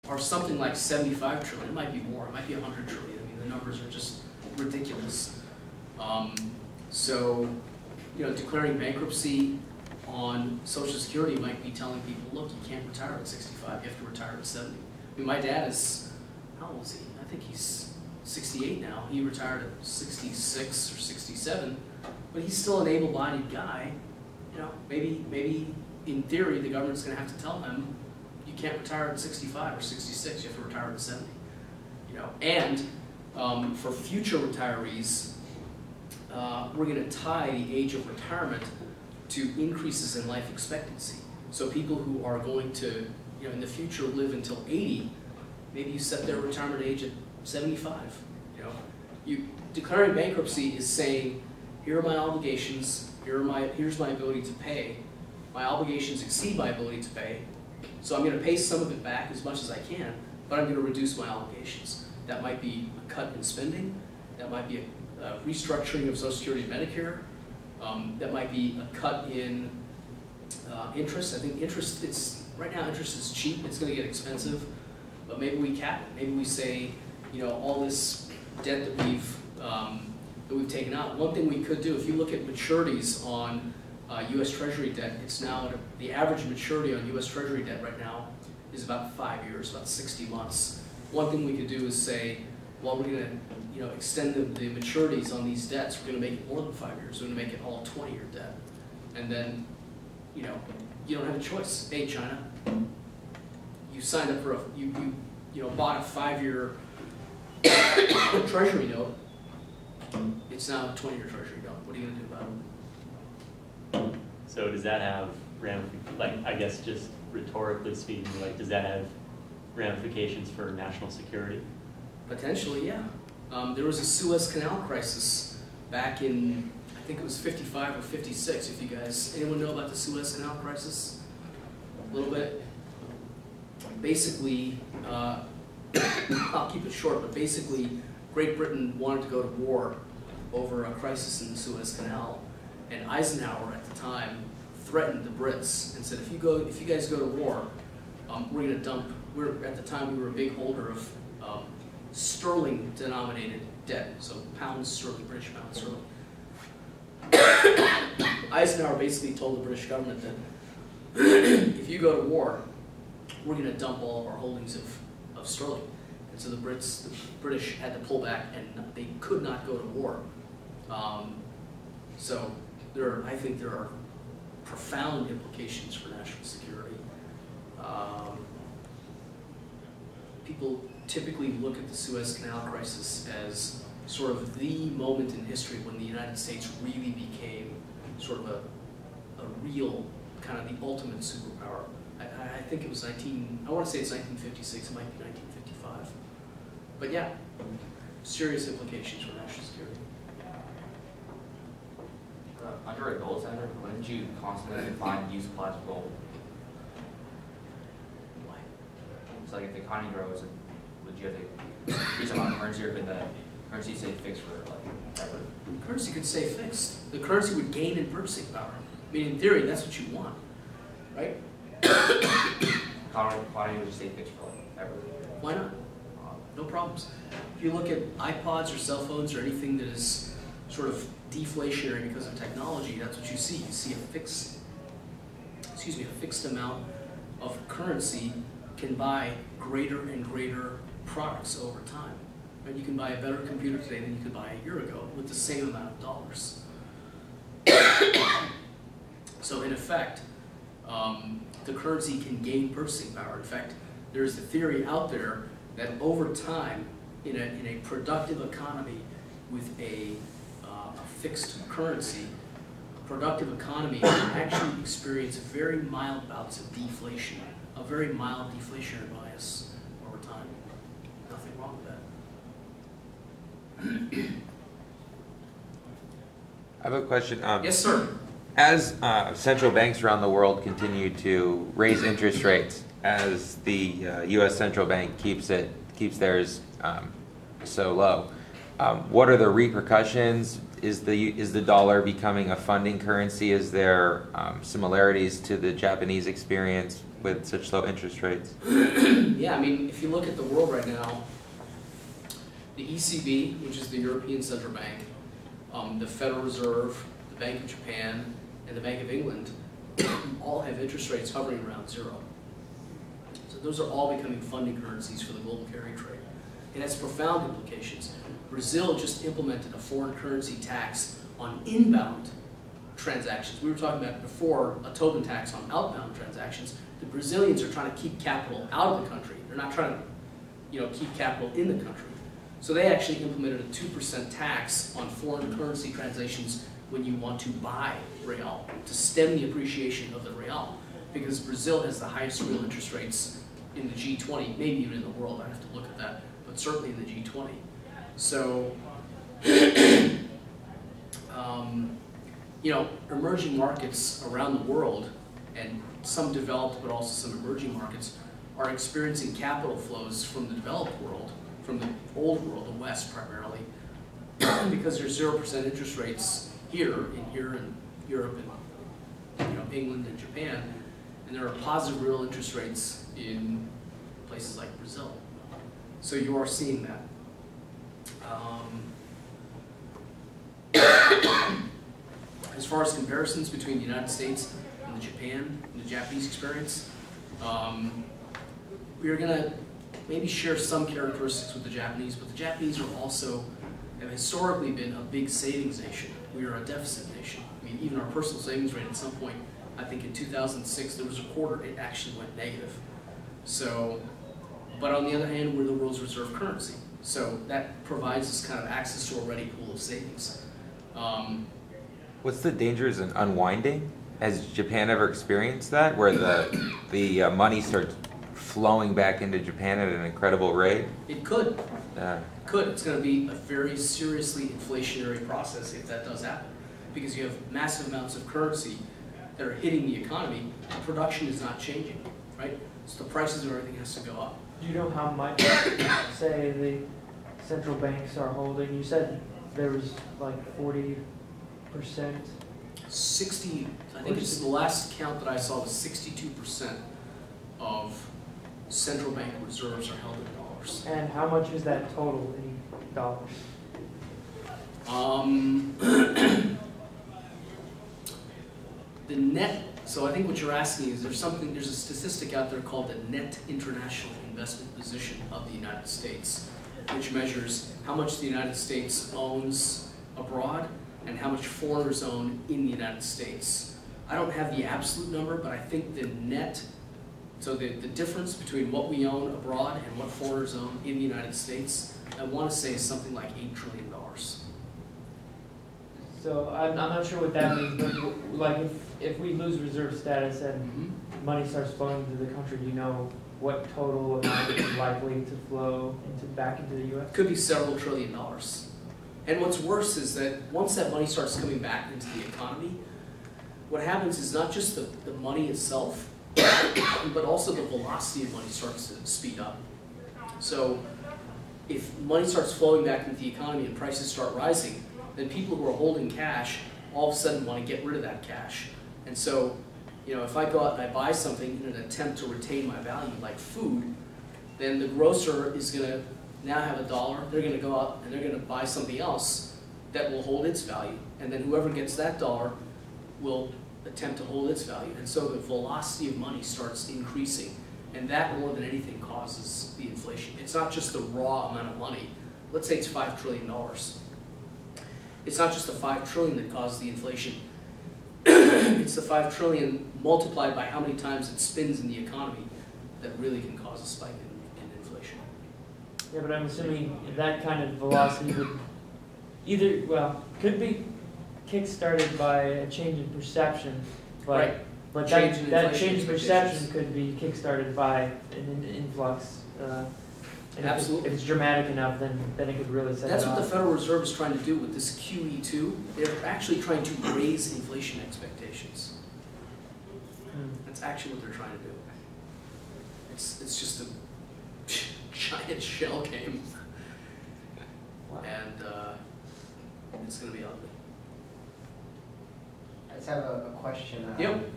are something like 75 trillion. It might be more. It might be 100 trillion. I mean, the numbers are just ridiculous. So, you know, declaring bankruptcy on Social Security might be telling people, look, you can't retire at 65. You have to retire at 70. I mean, my dad is, how old is he? I think he's 68 now. He retired at 66 or 67, but he's still an able-bodied guy. You know, maybe in theory the government's going to have to tell him you can't retire at 65 or 66. You have to retire at 70. You know, and for future retirees, we're going to tie the age of retirement to increases in life expectancy. So people who are going to, you know, in the future live until 80, maybe you set their retirement age at 75. You know, declaring bankruptcy is saying, here are my obligations. Here's my ability to pay. My obligations exceed my ability to pay, so I'm going to pay some of it back as much as I can, but I'm going to reduce my obligations. That might be a cut in spending. That might be a restructuring of Social Security and Medicare. That might be a cut in interest. I think right now interest is cheap. It's going to get expensive, but maybe we cap it. Maybe we say, you know, all this debt that we've taken out. One thing we could do, if you look at maturities on U.S. Treasury debt, it's now the average maturity on U.S. Treasury debt right now is about 5 years, about 60 months. One thing we could do is say, well, we're going to, you know, extend the maturities on these debts. We're going to make it more than 5 years. We're going to make it all 20-year debt, and then, you know, you don't have a choice. Hey, China, you signed up for you know, bought a 5-year Treasury note. It's now a 20-year Treasury note. What are you going to do about it? So does that have ramifications, like, I guess just rhetorically speaking, like, does that have ramifications for national security? Potentially, yeah. There was a Suez Canal crisis back in, I think it was 55 or 56, if you guys, anyone know about the Suez Canal crisis? A little bit? Basically, I'll keep it short, but basically Great Britain wanted to go to war over a crisis in the Suez Canal, and Eisenhower at the time threatened the Brits and said, if you guys go to war, we're going to dump. At the time we were a big holder of sterling denominated debt, so pounds sterling, British pounds sterling. Eisenhower basically told the British government that if you go to war, we're going to dump all of our holdings of sterling. And so the British had to pull back, and they could not go to war. So I think there are profound implications for national security. People typically look at the Suez Canal crisis as sort of the moment in history when the United States really became sort of a real, kind of the ultimate superpower. I think it was I want to say it's 1956, it might be 1955. But yeah, serious implications for national security. Under a gold standard, wouldn't you constantly find new supplies of gold? Why? So like if the economy grows, would you have to increase the amount of currency, or could the currency stay fixed for like ever? The currency could stay fixed. The currency would gain in purchasing power. I mean, in theory, that's what you want, right? Economy would just stay fixed for like ever. Why not? No problems. If you look at iPods or cell phones or anything that is sort of deflationary because of technology, that's what you see. You see a fixed amount of currency can buy greater and greater products over time. And you can buy a better computer today than you could buy a year ago with the same amount of dollars. So in effect, the currency can gain purchasing power. In fact, there's the theory out there that over time, in a productive economy with a fixed currency, a productive economy can actually experience very mild bouts of deflation, a very mild deflationary bias over time. Nothing wrong with that. I have a question. Yes, sir. As central banks around the world continue to raise interest rates, as the U.S. central bank keeps theirs so low, what are the repercussions? Is the dollar becoming a funding currency? Is there similarities to the Japanese experience? with such low interest rates? Yeah, I mean, if you look at the world right now, the ECB, which is the European Central Bank, the Federal Reserve, the Bank of Japan, and the Bank of England all have interest rates hovering around zero. So those are all becoming funding currencies for the global carry trade. It has profound implications. Brazil just implemented a foreign currency tax on inbound transactions. We were talking about before a Tobin tax on outbound transactions. The Brazilians are trying to keep capital out of the country. They're not trying to, keep capital in the country. So they actually implemented a 2% tax on foreign currency transactions when you want to buy real, to stem the appreciation of the real, because Brazil has the highest real interest rates in the G20, maybe even in the world. I have to look at that, but certainly in the G20. So, emerging markets around the world, and some developed but also some emerging markets, are experiencing capital flows from the developed world, from the old world, the West primarily, because there's 0% interest rates here in Europe and England and Japan, and there are positive real interest rates in places like Brazil. So you are seeing that. As far as comparisons between the United States and the Japanese experience, we are going to maybe share some characteristics with the Japanese, but the Japanese have historically been a big savings nation. We are a deficit nation. I mean, even our personal savings rate at some point, I think in 2006, there was a quarter, it actually went negative. So, but on the other hand, we're the world's reserve currency. So that provides us kind of access to a ready pool of savings. What's the dangers in unwinding? Has Japan ever experienced that, where the money starts flowing back into Japan at an incredible rate? It could. Yeah. It's going to be a very seriously inflationary process if that does happen, because you have massive amounts of currency that are hitting the economy. The production is not changing, right? So the prices of everything has to go up. Do you know how much, say, the central banks are holding? You said there was like 40%. 60, I think it's the last count that I saw was 62% of central bank reserves are held in dollars. And how much is that total in dollars? The net, so I think what you're asking is there's a statistic out there called the net international investment position of the United States, which measures how much the United States owns abroad and how much foreigners own in the United States. I don't have the absolute number, but I think the net, so the difference between what we own abroad and what foreigners own in the United States, I want to say is something like $8 trillion. So I'm not sure what that means, but like if we lose reserve status and money starts flowing into the country, do you know what total amount is likely to flow back into the U.S.? Could be several $1 trillion. And what's worse is that once that money starts coming back into the economy, what happens is not just the money itself, but also the velocity of money starts to speed up. So if money starts flowing back into the economy and prices start rising, then people who are holding cash all of a sudden want to get rid of that cash. And so, if I go out and I buy something in an attempt to retain my value, like food, then the grocer is going to now have $1. They're going to go out and they're going to buy something else that will hold its value. And then whoever gets that $1 will attempt to hold its value. And so the velocity of money starts increasing. And that, more than anything, causes the inflation. It's not just the raw amount of money. Let's say it's $5 trillion. It's not just the $5 trillion that causes the inflation. It's the $5 trillion multiplied by how many times it spins in the economy that really can cause a spike in inflation. Yeah, but I'm assuming that kind of velocity would could be kick-started by a change in perception, but, right. But Change in that inflation change in perception could be kick-started by an influx. And Absolutely. If it's dramatic enough, then it could really set That's it what off. the Federal Reserve is trying to do with this QE2. They're actually trying to raise inflation expectations. That's actually what they're trying to do. It's just a giant shell game. Wow. And it's going to be ugly. I just have a question. Yep.